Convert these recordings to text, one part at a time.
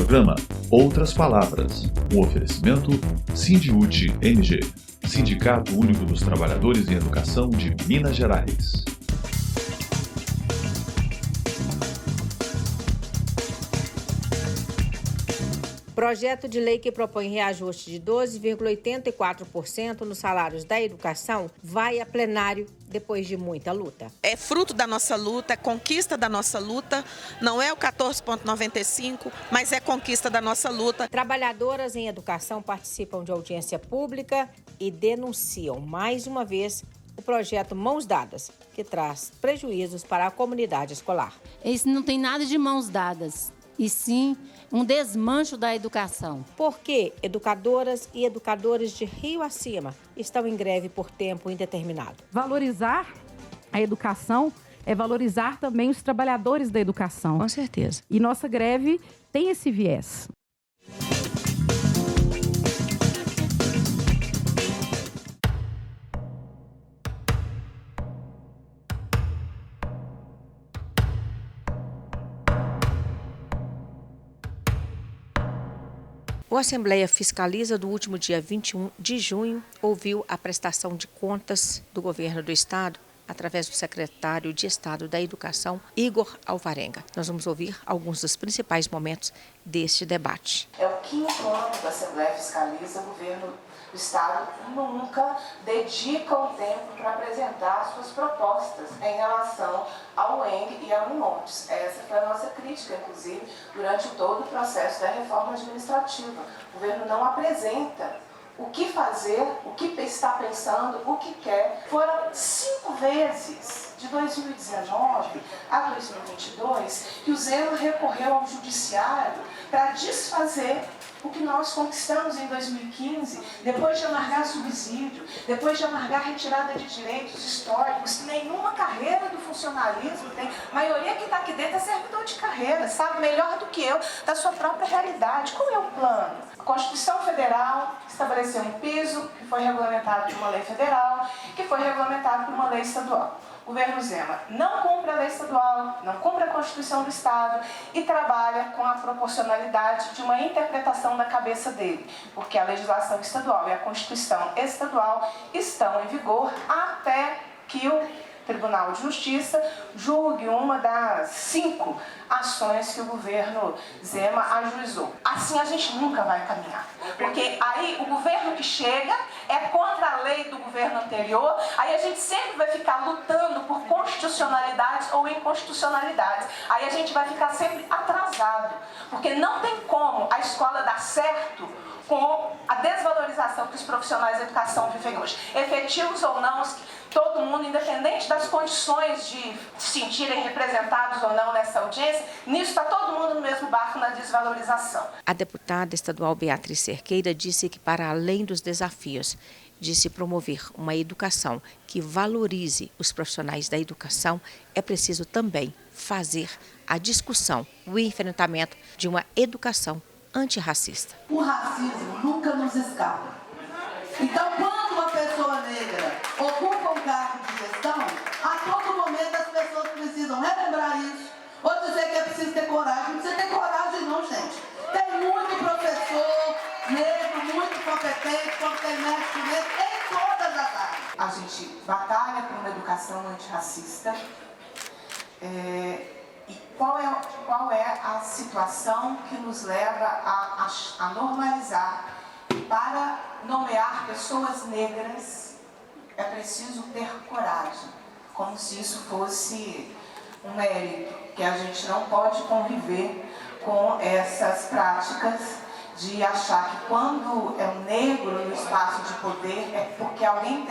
programa Outras Palavras, um oferecimento Sindiúti MG, Sindicato Único dos Trabalhadores em Educação de Minas Gerais. Projeto de lei que propõe reajuste de 12,84% nos salários da educação vai a plenário depois de muita luta. É fruto da nossa luta, é conquista da nossa luta, não é o 14,95, mas é conquista da nossa luta. Trabalhadoras em educação participam de audiência pública e denunciam mais uma vez o projeto Mãos Dadas, que traz prejuízos para a comunidade escolar. Esse não tem nada de mãos dadas, e sim um desmancho da educação. Porque educadoras e educadores de Rio Acima estão em greve por tempo indeterminado. Valorizar a educação é valorizar também os trabalhadores da educação. Com certeza. E nossa greve tem esse viés. O Assembleia Fiscaliza, do último dia 21 de junho, ouviu a prestação de contas do governo do Estado através do secretário de Estado da Educação, Igor Alvarenga. Nós vamos ouvir alguns dos principais momentos deste debate. É o 5º ano da Assembleia Fiscaliza, o governo do Estado nunca dedica um tempo para apresentar suas propostas em relação ao ENG e ao Unimontes. Essa foi a nossa crítica, inclusive, durante todo o processo da reforma administrativa. O governo não apresenta o que fazer, o que está pensando, o que quer. Foram 5 vezes, de 2019 a 2022, que o Zema recorreu ao judiciário para desfazer o que nós conquistamos em 2015, depois de amargar subsídio, depois de amargar retirada de direitos históricos. Nenhuma carreira do funcionalismo tem. A maioria que está aqui dentro é servidor de carreira, sabe melhor do que eu da sua própria realidade. Qual é o plano? A Constituição Federal estabeleceu um piso, que foi regulamentado por uma lei federal, que foi regulamentado por uma lei estadual. O governo Zema não cumpre a lei estadual, não cumpre a Constituição do Estado e trabalha com a proporcionalidade de uma interpretação da cabeça dele, porque a legislação estadual e a Constituição estadual estão em vigor até que o Tribunal de Justiça julgue uma das 5 ações que o governo Zema ajuizou. Assim a gente nunca vai caminhar, porque aí o governo que chega é contra a lei do governo anterior, aí a gente sempre vai ficar lutando por constitucionalidades ou inconstitucionalidades, aí a gente vai ficar sempre atrasado, porque não tem como a escola dar certo com a desvalorização que os profissionais da educação vivem hoje, efetivos ou não, todo mundo, independente das condições de se sentirem representados ou não nessa audiência, nisso está todo mundo no mesmo barco na desvalorização. A deputada estadual Beatriz Cerqueira disse que, para além dos desafios de se promover uma educação que valorize os profissionais da educação, é preciso também fazer a discussão, o enfrentamento de uma educação antirracista. O racismo nunca nos escapa. Então, quando uma pessoa negra ocupa um cargo de gestão, a todo momento as pessoas precisam relembrar isso, ou dizer que é preciso ter coragem. Não precisa ter coragem não, gente. Tem muito professor negro, muito competente, como tem médico negro, em todas as áreas. A gente batalha por uma educação antirracista. E qual é a situação que nos leva a normalizar? Para nomear pessoas negras é preciso ter coragem, como se isso fosse um mérito, que a gente não pode conviver com essas práticas de achar que quando é um negro no espaço de poder é porque alguém,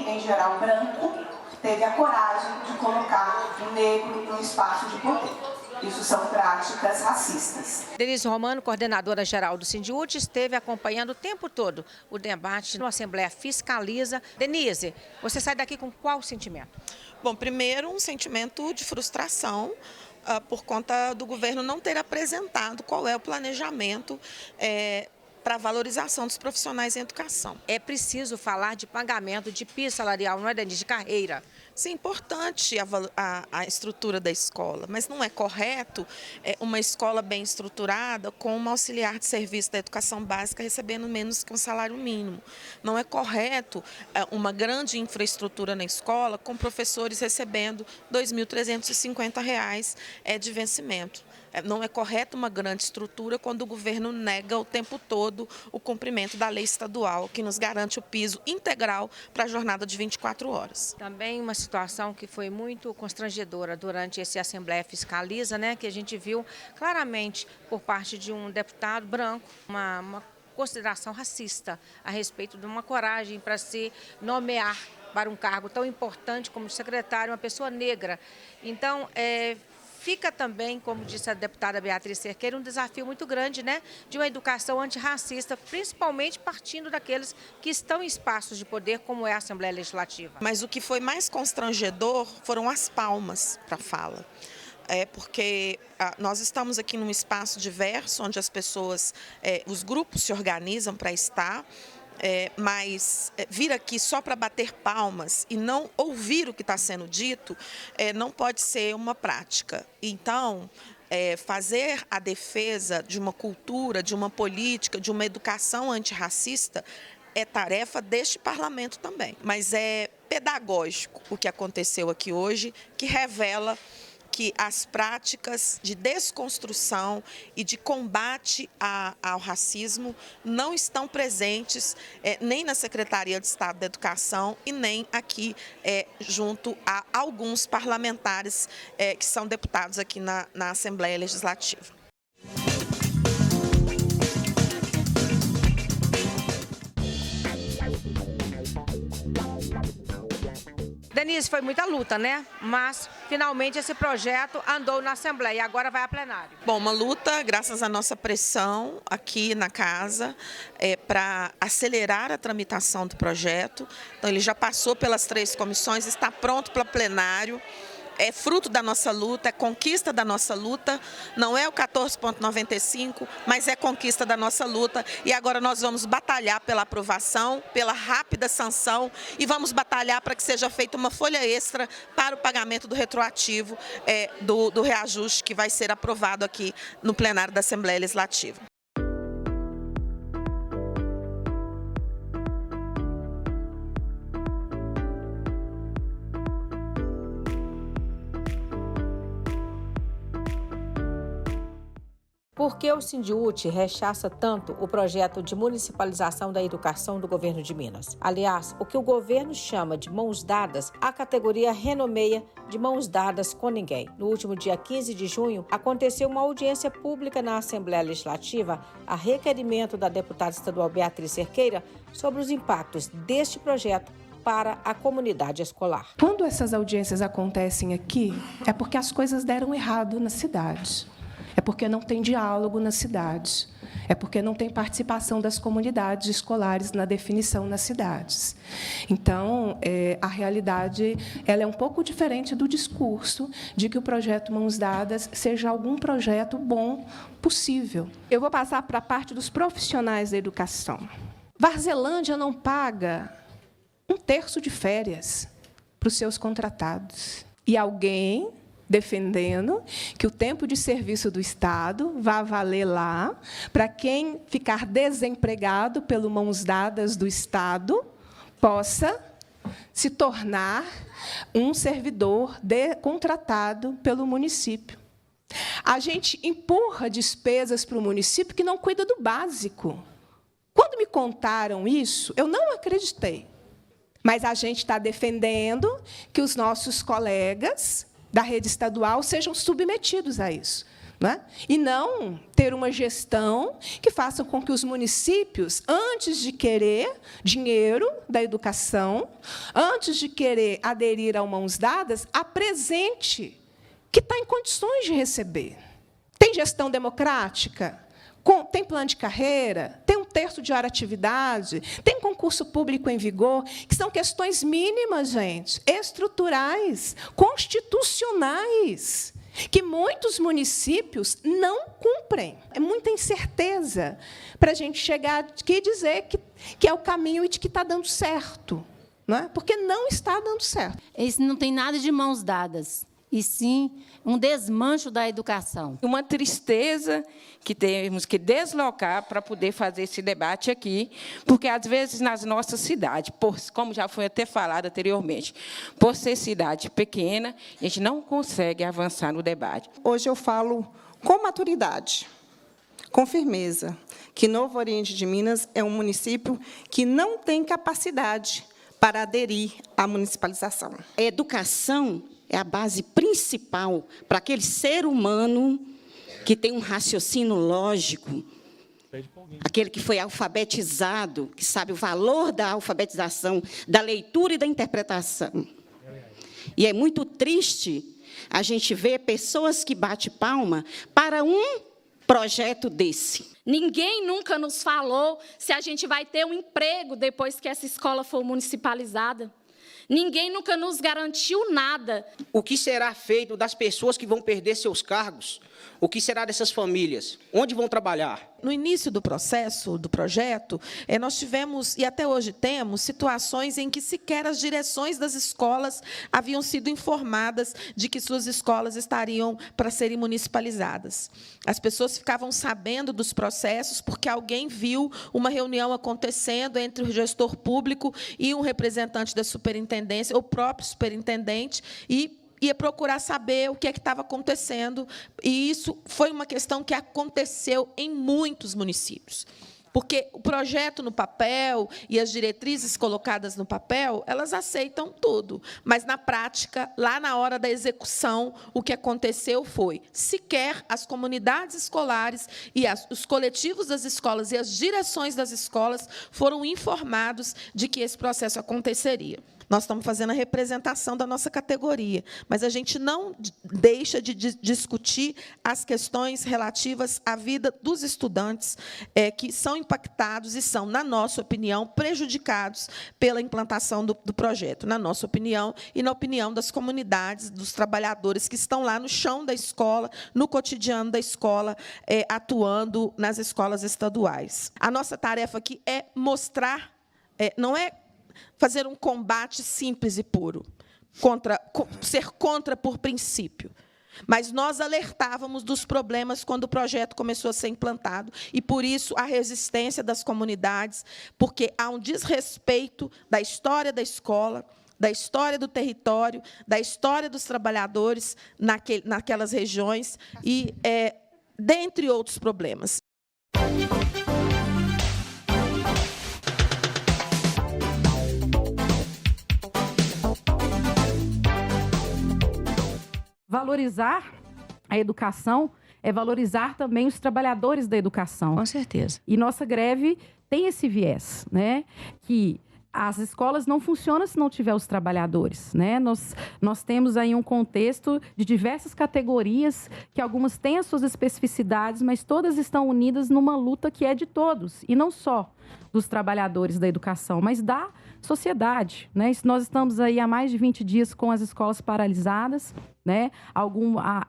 em geral branco, teve a coragem de colocar um negro no espaço de poder. Isso são práticas racistas. Denise Romano, coordenadora geral do Sindiúti, esteve acompanhando o tempo todo o debate no Assembleia Fiscaliza. Denise, você sai daqui com qual sentimento? Bom, primeiro um sentimento de frustração por conta do governo não ter apresentado qual é o planejamento para a valorização dos profissionais em educação. É preciso falar de pagamento de piso salarial, não é, Denise, de carreira? Sim, é importante a estrutura da escola, mas não é correto uma escola bem estruturada com uma auxiliar de serviço da educação básica recebendo menos que um salário mínimo. Não é correto uma grande infraestrutura na escola com professores recebendo R$ 2.350 de vencimento. Não é correto uma grande estrutura quando o governo nega o tempo todo o cumprimento da lei estadual, que nos garante o piso integral para a jornada de 24 horas. Também uma situação que foi muito constrangedora durante esse Assembleia Fiscaliza, né, que a gente viu claramente por parte de um deputado branco, uma consideração racista a respeito de uma coragem para se nomear para um cargo tão importante como secretário, uma pessoa negra. Então, fica também, como disse a deputada Beatriz Cerqueira, um desafio muito grande, né, de uma educação antirracista, principalmente partindo daqueles que estão em espaços de poder, como é a Assembleia Legislativa. Mas o que foi mais constrangedor foram as palmas para a fala. Porque nós estamos aqui num espaço diverso, onde as pessoas, os grupos se organizam para estar, mas vir aqui só para bater palmas e não ouvir o que está sendo dito não pode ser uma prática. Então, fazer a defesa de uma cultura, de uma política, de uma educação antirracista é tarefa deste parlamento também. Mas é pedagógico o que aconteceu aqui hoje, que revela que as práticas de desconstrução e de combate ao racismo não estão presentes nem na Secretaria de Estado da Educação e nem aqui junto a alguns parlamentares que são deputados aqui na Assembleia Legislativa. Denise, foi muita luta, né? Mas, finalmente, esse projeto andou na Assembleia e agora vai a plenário. Bom, uma luta, graças à nossa pressão aqui na casa, para acelerar a tramitação do projeto. Então, ele já passou pelas 3 comissões, está pronto para plenário. É fruto da nossa luta, é conquista da nossa luta, não é o 14,95, mas é conquista da nossa luta. E agora nós vamos batalhar pela aprovação, pela rápida sanção e vamos batalhar para que seja feita uma folha extra para o pagamento do retroativo do reajuste que vai ser aprovado aqui no plenário da Assembleia Legislativa. Por que o Sindiúti rechaça tanto o projeto de municipalização da educação do governo de Minas? Aliás, o que o governo chama de mãos dadas, a categoria renomeia de mãos dadas com ninguém. No último dia 15 de junho, aconteceu uma audiência pública na Assembleia Legislativa a requerimento da deputada estadual Beatriz Cerqueira sobre os impactos deste projeto para a comunidade escolar. Quando essas audiências acontecem aqui, é porque as coisas deram errado na cidade. É porque não tem diálogo nas cidades, é porque não tem participação das comunidades escolares na definição nas cidades. Então, a realidade ela é um pouco diferente do discurso de que o projeto Mãos Dadas seja algum projeto bom possível. Eu vou passar para a parte dos profissionais da educação. Varzelândia não paga 1/3 de férias para os seus contratados. E alguém defendendo que o tempo de serviço do Estado vá valer lá para quem ficar desempregado pelo Mãos Dadas do Estado possa se tornar um servidor contratado pelo município. A gente empurra despesas para o município que não cuida do básico. Quando me contaram isso, eu não acreditei. Mas a gente está defendendo que os nossos colegas da rede estadual sejam submetidos a isso, né? E não ter uma gestão que faça com que os municípios, antes de querer dinheiro da educação, antes de querer aderir ao Mãos Dadas, apresente que está em condições de receber. Tem gestão democrática? Tem plano de carreira, tem 1/3 de hora atividade, tem concurso público em vigor, que são questões mínimas, gente, estruturais, constitucionais, que muitos municípios não cumprem. É muita incerteza para a gente chegar aqui e dizer que é o caminho e de que está dando certo, não é? Porque não está dando certo. Isso não tem nada de mãos dadas, e sim um desmancho da educação. Uma tristeza que temos que deslocar para poder fazer esse debate aqui, porque, às vezes, nas nossas cidades, como já foi até falado anteriormente, por ser cidade pequena, a gente não consegue avançar no debate. Hoje eu falo com maturidade, com firmeza, que Novo Oriente de Minas é um município que não tem capacidade para aderir à municipalização. A educação é a base principal para aquele ser humano que tem um raciocínio lógico, aquele que foi alfabetizado, que sabe o valor da alfabetização, da leitura e da interpretação. E é muito triste a gente ver pessoas que batem palma para um projeto desse. Ninguém nunca nos falou se a gente vai ter um emprego depois que essa escola for municipalizada. Ninguém nunca nos garantiu nada. O que será feito das pessoas que vão perder seus cargos? O que será dessas famílias? Onde vão trabalhar? No início do processo, do projeto, nós tivemos, e até hoje temos, situações em que sequer as direções das escolas haviam sido informadas de que suas escolas estariam para serem municipalizadas. As pessoas ficavam sabendo dos processos porque alguém viu uma reunião acontecendo entre o gestor público e um representante da superintendência, o próprio superintendente, e ia procurar saber o que estava acontecendo. E isso foi uma questão que aconteceu em muitos municípios. Porque o projeto no papel e as diretrizes colocadas no papel, elas aceitam tudo. Mas, na prática, lá na hora da execução, o que aconteceu foi, sequer as comunidades escolares e os coletivos das escolas e as direções das escolas foram informados de que esse processo aconteceria. Nós estamos fazendo a representação da nossa categoria, mas a gente não deixa de discutir as questões relativas à vida dos estudantes que são impactados e são, na nossa opinião, prejudicados pela implantação do projeto, na nossa opinião e na opinião das comunidades, dos trabalhadores que estão lá no chão da escola, no cotidiano da escola, atuando nas escolas estaduais. A nossa tarefa aqui é mostrar, não é fazer um combate simples e puro, ser contra por princípio. Mas nós alertávamos dos problemas quando o projeto começou a ser implantado, e, por isso, a resistência das comunidades, porque há um desrespeito da história da escola, da história do território, da história dos trabalhadores naquelas regiões, e dentre outros problemas. Valorizar a educação é valorizar também os trabalhadores da educação. Com certeza. E nossa greve tem esse viés, né? Que as escolas não funcionam se não tiver os trabalhadores, né? Nós temos aí um contexto de diversas categorias, que algumas têm as suas especificidades, mas todas estão unidas numa luta que é de todos, e não só dos trabalhadores da educação, mas da sociedade, né? Nós estamos aí há mais de 20 dias com as escolas paralisadas, né?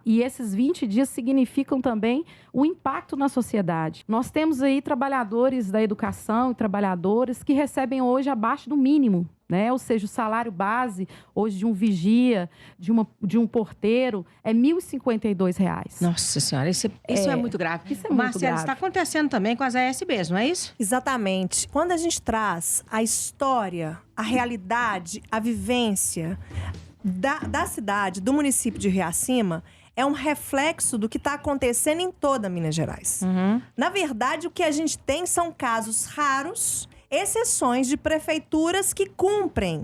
E esses 20 dias significam também o impacto na sociedade. Nós temos aí trabalhadores da educação e trabalhadoras que recebem hoje abaixo do mínimo, né? Ou seja, o salário base hoje de um vigia, de um porteiro, é R$ 1.052. Nossa Senhora, isso é muito grave. Isso é muito grave. Está acontecendo também com as ASBs, não é isso? Exatamente. Quando a gente traz a história, a realidade, a vivência da cidade, do município de Riacima, é um reflexo do que está acontecendo em toda Minas Gerais. Na verdade, o que a gente tem são casos raros, exceções de prefeituras que cumprem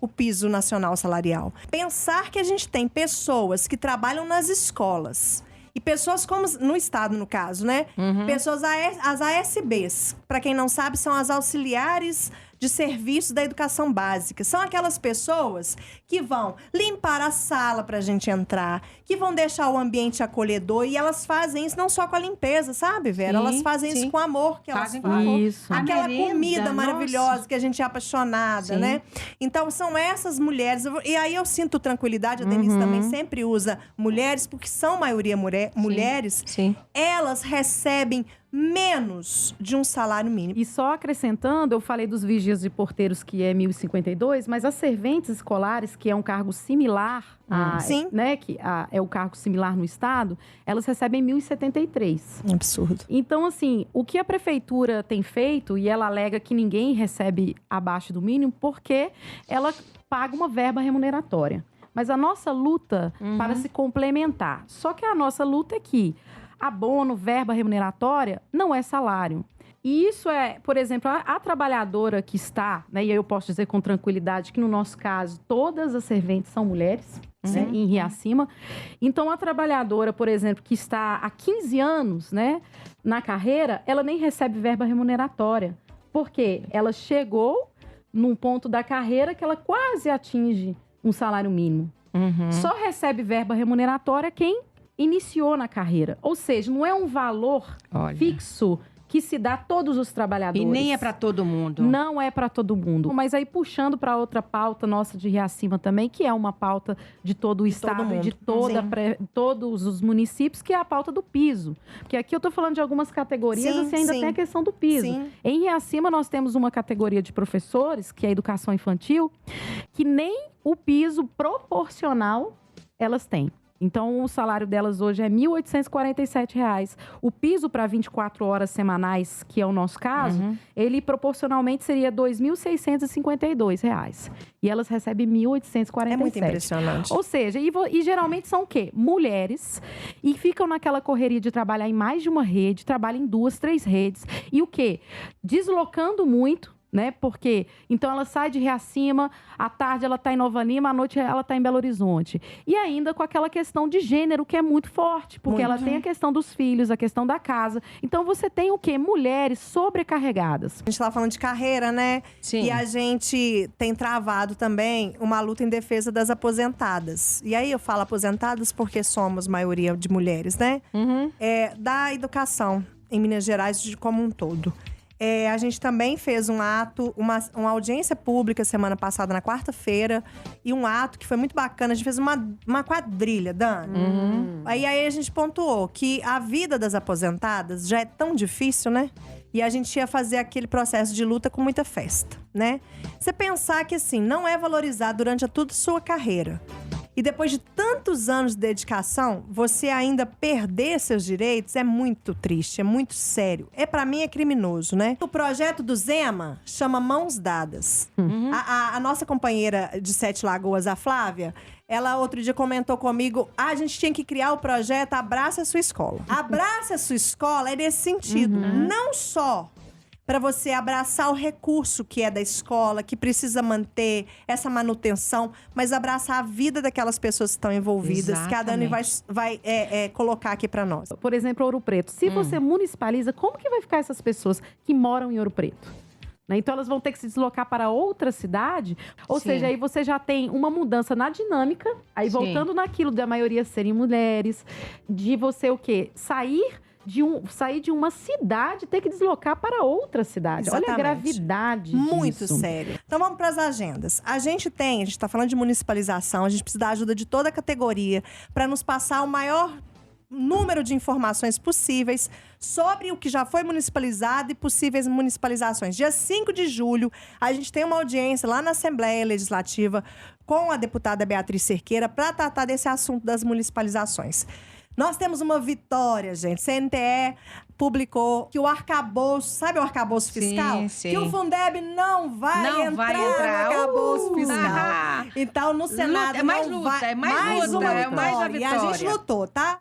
o piso nacional salarial. Pensar que a gente tem pessoas que trabalham nas escolas e pessoas como no estado, no caso, né? Pessoas, as ASBs, para quem não sabe, são as auxiliares de serviços da educação básica. São aquelas pessoas que vão limpar a sala para a gente entrar, que vão deixar o ambiente acolhedor, e elas fazem isso não só com a limpeza, sabe, Vera? Sim, elas fazem isso com amor, que elas fazem. Isso. Aquela merenda, comida maravilhosa, nossa. que a gente é apaixonada, Sim. né? Então, são essas mulheres. E aí eu sinto tranquilidade, a Denise também sempre usa mulheres, porque são maioria mulheres. Sim. Elas recebem menos de um salário mínimo. E só acrescentando, eu falei dos vigias e porteiros, que é 1.052, mas as serventes escolares, que é um cargo similar, Sim. né, que é o cargo similar no Estado, elas recebem 1.073. Absurdo. Então, assim, o que a prefeitura tem feito, e ela alega que ninguém recebe abaixo do mínimo, porque ela paga uma verba remuneratória. Mas a nossa luta para se complementar. Só que a nossa luta é que abono, verba remuneratória, não é salário. E isso é, por exemplo, a trabalhadora que está, né, e aí eu posso dizer com tranquilidade que no nosso caso, todas as serventes são mulheres, né, em Riacima. Então, a trabalhadora, por exemplo, que está há 15 anos, né, na carreira, ela nem recebe verba remuneratória. Porque ela chegou num ponto da carreira que ela quase atinge um salário mínimo. Só recebe verba remuneratória quem iniciou na carreira. Ou seja, não é um valor fixo que se dá a todos os trabalhadores. E nem é para todo mundo. Não é para todo mundo. Mas aí, puxando para outra pauta nossa de Riacima também, que é uma pauta de todo o estado e de todos os municípios, que é a pauta do piso. Porque aqui eu estou falando de algumas categorias, Sim, assim, ainda sim. tem a questão do piso. Sim. Em Riacima, nós temos uma categoria de professores, que é a educação infantil, que nem o piso proporcional elas têm. Então, o salário delas hoje é R$ 1.847. O piso para 24 horas semanais, que é o nosso caso, ele proporcionalmente seria R$ 2.652. E elas recebem R$ 1.847. É muito impressionante. Ou seja, e geralmente são o quê? Mulheres. E ficam naquela correria de trabalhar em mais de uma rede, trabalham em 2, 3 redes. E o quê? Deslocando muito. Né? Porque, então, ela sai de Riacima, à tarde ela está em Nova Lima, à noite ela está em Belo Horizonte. E ainda com aquela questão de gênero, que é muito forte, porque ela tem a questão dos filhos, a questão da casa. Então, você tem o quê? Mulheres sobrecarregadas. A gente estava falando de carreira, né? Sim. E a gente tem travado também uma luta em defesa das aposentadas. E aí eu falo aposentadas porque somos maioria de mulheres, né? Da educação em Minas Gerais como um todo. A gente também fez um ato, uma audiência pública semana passada, na quarta-feira, e um ato que foi muito bacana. A gente fez uma quadrilha, Dani. Aí a gente pontuou que a vida das aposentadas já é tão difícil, né? E a gente ia fazer aquele processo de luta com muita festa, né? Você pensar que, assim, não é valorizado durante toda a sua carreira. E depois de tantos anos de dedicação, você ainda perder seus direitos é muito triste, é muito sério. Pra mim, é criminoso, né? O projeto do Zema chama Mãos Dadas. A nossa companheira de Sete Lagoas, a Flávia, ela outro dia comentou comigo, a gente tinha que criar o projeto Abraça a Sua Escola. Abraça a Sua Escola é nesse sentido. Não só para você abraçar o recurso que é da escola, que precisa manter essa manutenção, mas abraçar a vida daquelas pessoas que estão envolvidas, que a Dani vai colocar aqui para nós. Por exemplo, Ouro Preto. Se você municipaliza, como que vai ficar essas pessoas que moram em Ouro Preto? Então, elas vão ter que se deslocar para outra cidade. Ou seja, aí você já tem uma mudança na dinâmica. Aí, voltando naquilo da maioria serem mulheres, de você o quê? Sair de uma cidade e ter que deslocar para outra cidade. Exatamente. Olha a gravidade muito disso. sério. Então vamos para as agendas. A gente está falando de municipalização, a gente precisa da ajuda de toda a categoria para nos passar o maior número de informações possíveis sobre o que já foi municipalizado e possíveis municipalizações. Dia 5 de julho, a gente tem uma audiência lá na Assembleia Legislativa com a deputada Beatriz Cerqueira para tratar desse assunto das municipalizações. Nós temos uma vitória, gente. CNTE publicou que o arcabouço, sabe o arcabouço fiscal? Sim. Que o Fundeb não vai entrar no arcabouço fiscal. Então, no Senado é mais não luta, vai... é mais luta, uma é mais a vitória. E a gente vitória. lutou, tá?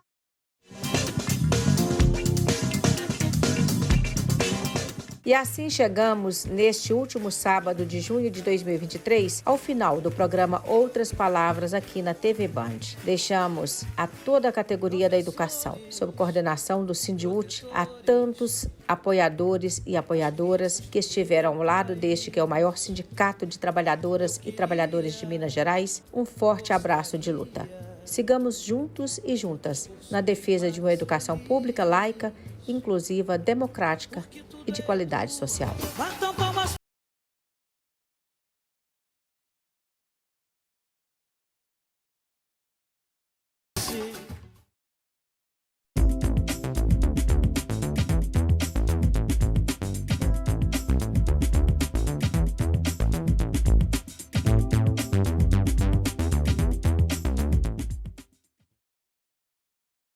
E assim chegamos, neste último sábado de junho de 2023, ao final do programa Outras Palavras aqui na TV Band. Deixamos a toda a categoria da educação, sob coordenação do Sindiúti, a tantos apoiadores e apoiadoras que estiveram ao lado deste que é o maior sindicato de trabalhadoras e trabalhadores de Minas Gerais, um forte abraço de luta. Sigamos juntos e juntas na defesa de uma educação pública, laica, inclusiva, democrática e de qualidade social.